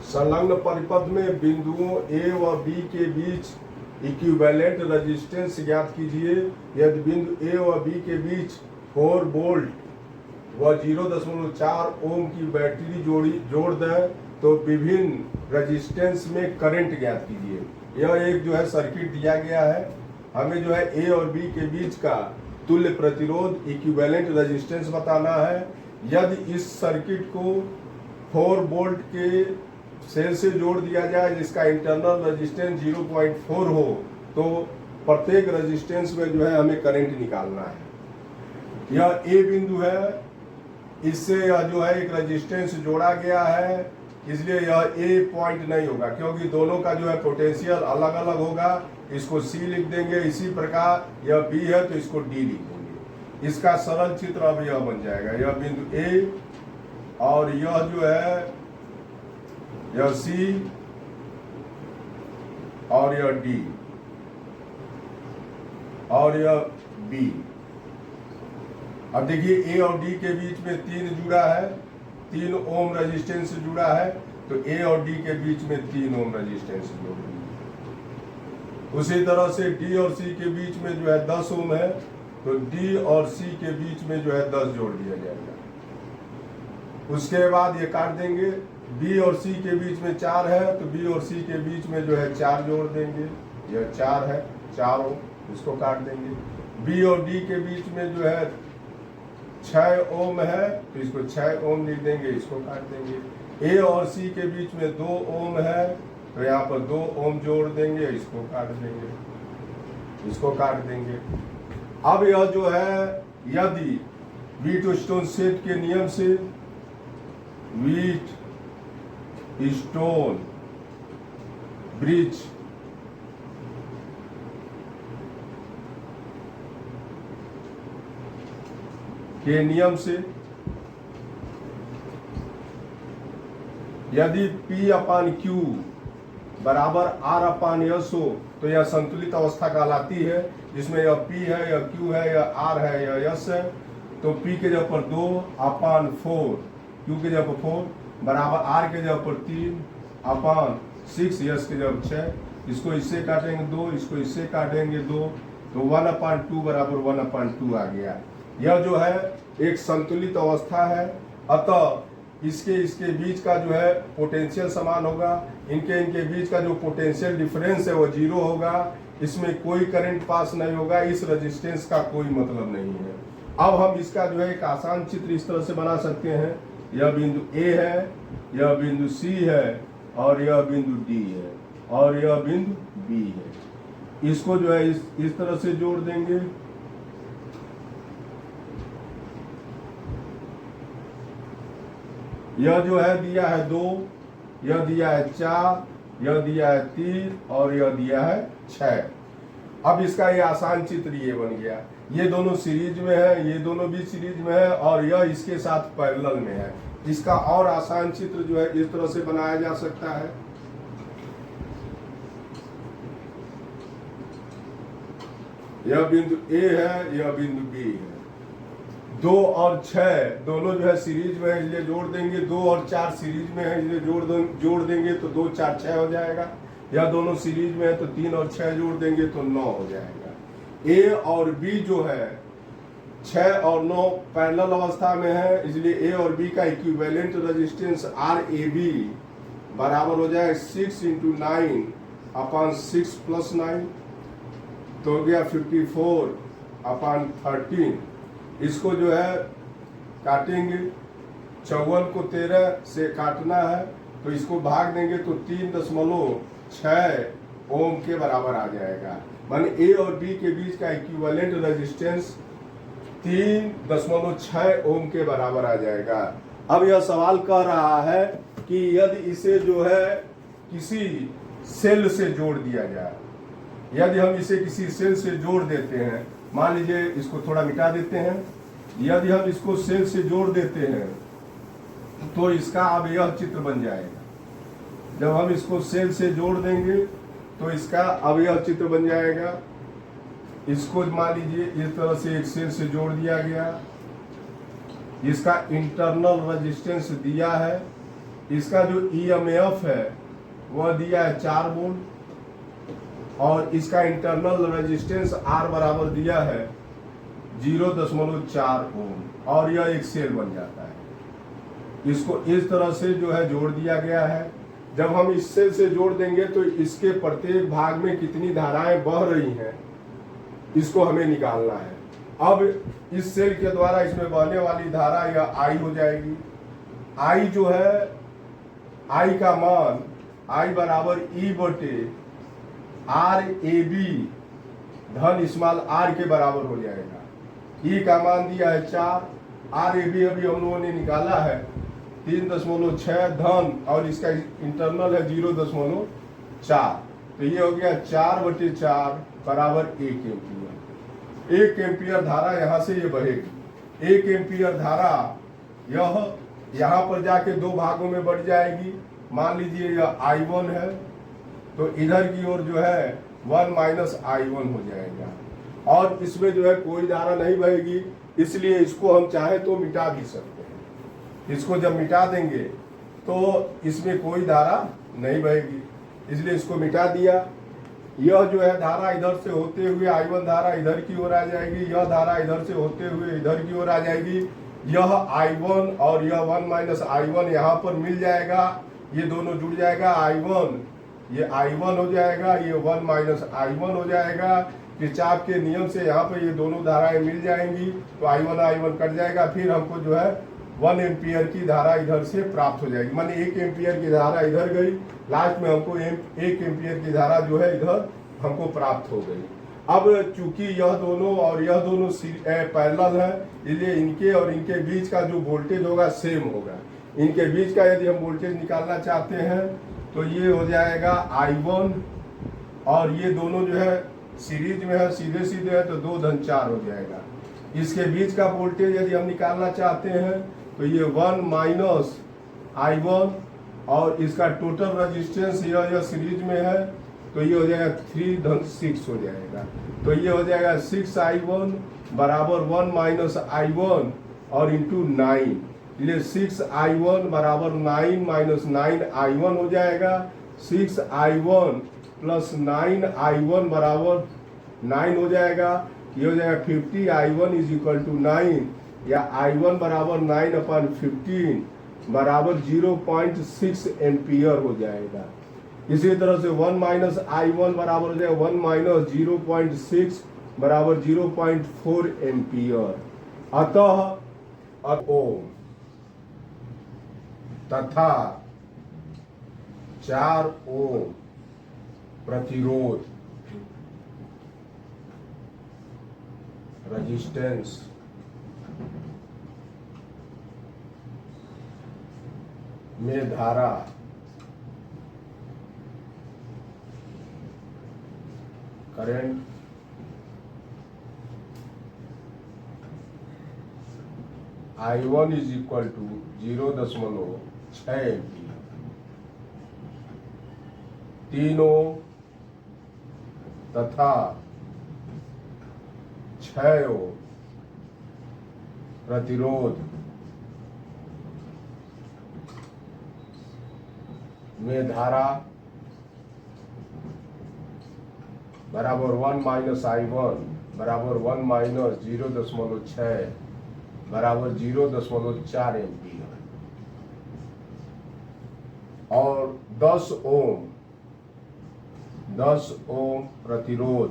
संलग्न परिपथ में बिंदुओं ए व बी के बीच इक्विवेलेंट रेजिस्टेंस ज्ञात कीजिए। यदि बिंदु ए व बी के बीच 4 वोल्ट व 0.4 ओम की बैटरी जोड़ दें तो विभिन्न रेजिस्टेंस में करंट ज्ञात कीजिए। यह एक जो है सर्किट दिया गया है, हमें जो है ए और बी के बीच का तुल्य प्रतिरोध इक्विवेलेंट रेजिस्टेंस बताना है। यदि इस सर्किट को 4 वोल्ट के सेल से जोड़ दिया जाए जिसका इंटरनल रेजिस्टेंस 0.4 हो तो प्रत्येक रेजिस्टेंस में जो है हमें करंट निकालना है। यह ए बिंदु है, इससे यह जो है एक रेजिस्टेंस जोड़ा गया है, इसलिए यह ए पॉइंट नहीं होगा क्योंकि दोनों का जो है पोटेंशियल अलग अलग होगा। इसको सी लिख देंगे। इसी प्रकार यह बी है तो इसको डी लिख देंगे। इसका सरल चित्र अब यह बन जाएगा। यह बिंदु ए और यह जो है यह सी और यह डी और यह बी। अब देखिए ए और डी के बीच में 3 जुड़ा है, 3 ओम रेजिस्टेंस जुड़ा है, तो ए और डी के बीच में 3 ओम रेजिस्टेंस जोड़ दिए। उसी तरह से डी और सी के बीच में जो है 10 ओम है, तो डी और सी के बीच में जो है 10 जोड़ दिया जाएगा। उसके बाद ये काट देंगे। बी और सी के बीच में 4 है, तो बी और सी के बीच में जो है 4 जोड़ देंगे। यह 4 है, 4 ओम, इसको काट देंगे। बी और डी के बीच में जो है 6 ओम है, तो इसको 6 ओम लिख देंगे, इसको काट देंगे। ए और सी के बीच में 2 ओम है, तो यहाँ पर 2 ओम जोड़ देंगे, इसको काट देंगे, इसको काट देंगे। अब यह जो है यदि व्हीटस्टोन सेट के नियम से व्हीट स्टोन ब्रिज के नियम से यदि P अपान Q बराबर R अपान S हो तो यह संतुलित अवस्था कहलाती है, जिसमें यह P है, यह Q है, यह R है, यह S है। तो P के जगह पर 2 अपान 4, Q के जगह पर 4 बराबर R के जगह पर 3 अपान 6, S के जगह 6। इसको इससे काटेंगे 2, इसको इससे काटेंगे 2, तो 1/2 बराबर 1/2 आ गया। यह जो है एक संतुलित अवस्था है, अतः इसके बीच का जो है पोटेंशियल समान होगा। इनके बीच का जो पोटेंशियल डिफरेंस है वो 0 होगा। इसमें कोई करंट पास नहीं होगा, इस रेजिस्टेंस का कोई मतलब नहीं है। अब हम इसका जो है एक आसान चित्र इस तरह से बना सकते हैं। यह बिंदु ए है, यह बिंदु सी है और यह बिंदु डी है और यह बिंदु बी है। इसको जो है इस तरह से जोड़ देंगे। यह जो है दिया है 2, यह दिया है 4, यह दिया है 3 और यह दिया है 6। अब इसका ये आसान चित्र ये बन गया। ये दोनों सीरीज में है, ये दोनों भी सीरीज में है और यह इसके साथ पैरेलल में है। इसका और आसान चित्र जो है इस तरह से बनाया जा सकता है। यह बिंदु ए है, यह बिंदु बी है। 2 और 6 दोनों जो है सीरीज में है, इसलिए जोड़ देंगे। 2 और 4 सीरीज में है, इसलिए जोड़ देंगे तो 2 4 6 हो जाएगा। यह दोनों सीरीज में है तो 3 और 6 जोड़ देंगे तो 9 हो जाएगा। ए और बी जो है 6 और 9 पैरेलल अवस्था में है, इसलिए ए और बी का इक्विवेलेंट रेजिस्टेंस RAB बराबर हो जाए 6 × 9 अपान 6 + 9, तो हो गया 54 अपान 13। इसको जो है काटेंगे, 54 को 13 से काटना है तो इसको भाग देंगे तो 3.6 ओम के बराबर आ जाएगा। माने ए और बी के बीच का इक्विवेलेंट रेजिस्टेंस 3.6 ओम के बराबर आ जाएगा। अब यह सवाल कह रहा है कि यदि इसे जो है किसी सेल से जोड़ दिया जाए, यदि हम इसे किसी सेल से जोड़ देते हैं, मान लीजिए इसको थोड़ा मिटा देते हैं, यदि हम इसको सेल से जोड़ देते हैं तो इसका अब यह चित्र बन जाएगा। जब हम इसको सेल से जोड़ देंगे तो इसका अब यह चित्र बन जाएगा। इसको मान लीजिए इस तरह से एक सेल से जोड़ दिया गया, इसका इंटरनल रेजिस्टेंस दिया है इसका जो EMF है वह दिया है 4 वोल्ट और इसका इंटरनल रेजिस्टेंस R बराबर दिया है 0.4 ओम और यह एक सेल बन जाता है। इसको इस तरह से जो है जोड़ दिया गया है। जब हम इस सेल से जोड़ देंगे तो इसके प्रत्येक भाग में कितनी धाराएं बह रही हैं इसको हमें निकालना है। अब इस सेल के द्वारा इसमें बहने वाली धारा यह I हो जाएगी। I जो है I का मान I बराबर E बटे RAB धन स्मॉल r के बराबर हो जाएगा। E का मान दिया है 4, RAB अभी हम लोगों ने निकाला है 3.6 धन और इसका इंटरनल है 0.4, तो ये हो गया 4/4 बराबर 1 एम्पियर। 1 एम्पियर धारा यहाँ से ये बहेगी। 1 एम्पियर धारा यह यहाँ पर जाके 2 भागों में बढ़ जाएगी। मान लीजिए यह I1 है तो इधर की ओर जो है 1 I1 हो जाएगा और इसमें जो है कोई धारा नहीं बहेगी, इसलिए इसको हम चाहे तो मिटा भी सकते हैं। इसको जब मिटा देंगे तो इसमें कोई धारा नहीं बहेगी, इसलिए इसको मिटा दिया। यह जो है धारा इधर से होते हुए I1 धारा इधर की ओर आ जाएगी, यह धारा इधर से होते हुए इधर की ओर आ जाएगी। यह I1 और यह 1 I1 यहाँ पर मिल जाएगा, ये दोनों जुड़ जाएगा। I1 ये I1 हो जाएगा, ये 1 I1 हो जाएगा। किरचॉफ के नियम से यहाँ पे ये दोनों धाराएं मिल जाएंगी तो I1 कट जाएगा। फिर हमको जो है 1 एम्पियर की धारा इधर से प्राप्त हो जाएगी। माने 1 एम्पियर की धारा इधर गई, लास्ट में हमको 1 एम्पियर की धारा जो है इधर हमको प्राप्त हो गई। अब चूंकि यह दोनों और यह दोनों पैरेलल है, इसलिए इनके और इनके बीच का जो वोल्टेज होगा सेम होगा। इनके बीच का यदि हम वोल्टेज निकालना चाहते हैं तो ये हो जाएगा I1 और ये दोनों जो है सीरीज में है, सीधे सीधे है तो 2-4 हो जाएगा। इसके बीच का वोल्टेज यदि हम निकालना चाहते हैं तो ये 1 I1 और इसका टोटल रेजिस्टेंस यह सीरीज में है तो ये हो जाएगा 3-6 हो जाएगा। तो ये हो जाएगा 6 I1 बराबर 1 I1 और इंटू 9, इसलिए 6 I1 बराबर 9 I1 हो जाएगा। 6 I1 प्लस 9 I1 बराबर 9 हो जाएगा। ये हो जाएगा 50 I1 इज इक्वल टू 9 या I1 बराबर 9/15 बराबर 0.6 एम्पियर हो जाएगा। इसी तरह से 1 I1 बराबर हो जाएगा 1 0.6 बराबर 0.4 एम्पियर। अतः ओम तथा 4 ओम प्रतिरोध रेजिस्टेंस में धारा current I1 is equal to 0.6 ampere. 3 ohm तथा 6 ओम प्रतिरोध में धारा बराबर 1 I1 बराबर 1 0.6 बराबर 0.4 एम्पियर और 10 ओम प्रतिरोध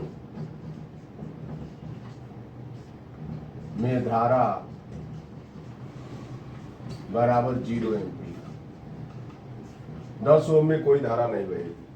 में धारा बराबर 0 एम्पियर। 10 ओम में कोई धारा नहीं बहेगी।